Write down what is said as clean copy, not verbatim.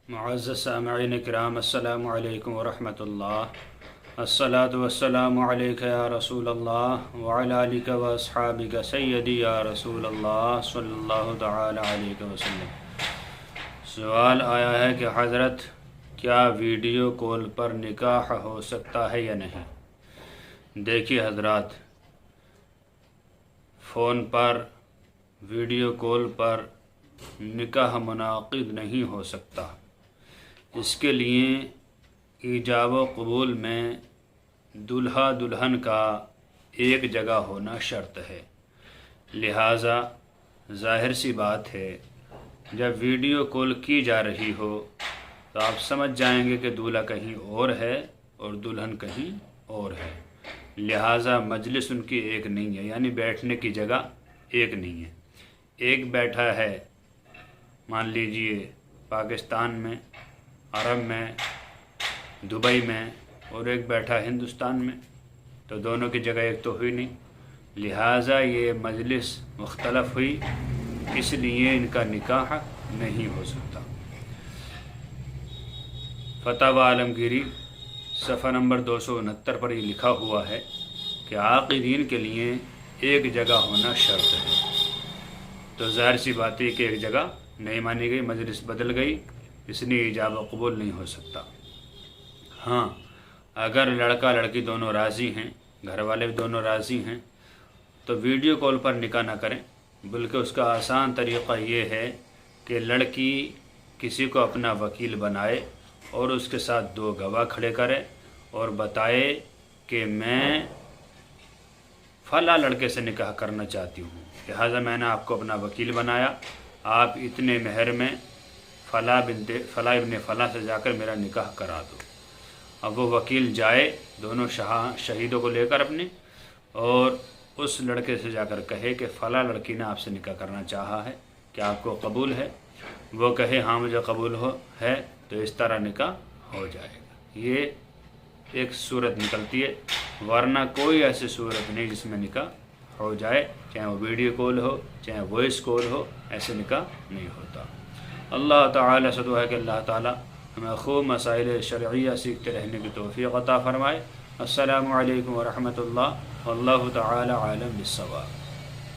معزز سامعین کرام، السلام علیکم ورحمۃ اللہ۔ الصلاۃ والسلام علیک یا رسول اللہ وعلی آلک و اصحابک سیدی یا رسول اللہ صلی اللہ تعالی علیہ وسلم۔ سوال آیا ہے کہ حضرت کیا ویڈیو کال پر نکاح ہو سکتا ہے یا نہیں؟ دیکھیے حضرات، فون پر ویڈیو کال پر نکاح منعقد نہیں ہو سکتا۔ اس کے لیے ایجاب و قبول میں دلہا دلہن کا ایک جگہ ہونا شرط ہے، لہٰذا ظاہر سی بات ہے جب ویڈیو کال کی جا رہی ہو تو آپ سمجھ جائیں گے کہ دولہا کہیں اور ہے اور دلہن کہیں اور ہے، لہٰذا مجلس ان کی ایک نہیں ہے، یعنی بیٹھنے کی جگہ ایک نہیں ہے۔ ایک بیٹھا ہے مان لیجئے پاکستان میں، عرب میں، دبئی میں، اور ایک بیٹھا ہندوستان میں، تو دونوں کی جگہ ایک تو ہوئی نہیں، لہٰذا یہ مجلس مختلف ہوئی، اس لیے ان کا نکاح نہیں ہو سکتا۔ فتاوی عالمگیری صفحہ نمبر 269 پر یہ لکھا ہوا ہے کہ عاقدین کے لیے ایک جگہ ہونا شرط ہے، تو ظاہر سی بات ہے کہ ایک جگہ نہیں مانی گئی، مجلس بدل گئی، اس لیے ایجاب و قبول نہیں ہو سکتا۔ ہاں، اگر لڑکا لڑکی دونوں راضی ہیں، گھر والے بھی دونوں راضی ہیں، تو ویڈیو کال پر نکاح نہ کریں، بلکہ اس کا آسان طریقہ یہ ہے کہ لڑکی کسی کو اپنا وکیل بنائے اور اس کے ساتھ 2 گواہ کھڑے کرے اور بتائے کہ میں فلاں لڑکے سے نکاح کرنا چاہتی ہوں، لہٰذا میں نے آپ کو اپنا وکیل بنایا، آپ اتنے مہر میں فلاں ابن فلاں سے جا کر میرا نکاح کرا دو۔ اب وہ وکیل جائے دونوں شہیدوں کو لے کر اپنے، اور اس لڑکے سے جا کر کہے کہ فلاں لڑکی نے آپ سے نکاح کرنا چاہا ہے، کیا آپ کو قبول ہے؟ وہ کہے ہاں مجھے قبول ہے، تو اس طرح نکاح ہو جائے گا۔ یہ ایک صورت نکلتی ہے، ورنہ کوئی ایسی صورت نہیں جس میں نکاح ہو جائے، چاہے وہ ویڈیو کال ہو چاہے وائس کال ہو، ایسے نکاح نہیں ہوتا۔ اللہ تعالیٰ سے دعا ہے کہ اللہ تعالیٰ ہمیں خوب مسائل شرعیہ سیکھتے رہنے کی توفیق عطا فرمائے۔ السلام علیکم ورحمۃ اللہ، واللہ تعالیٰ عالم بالصواب۔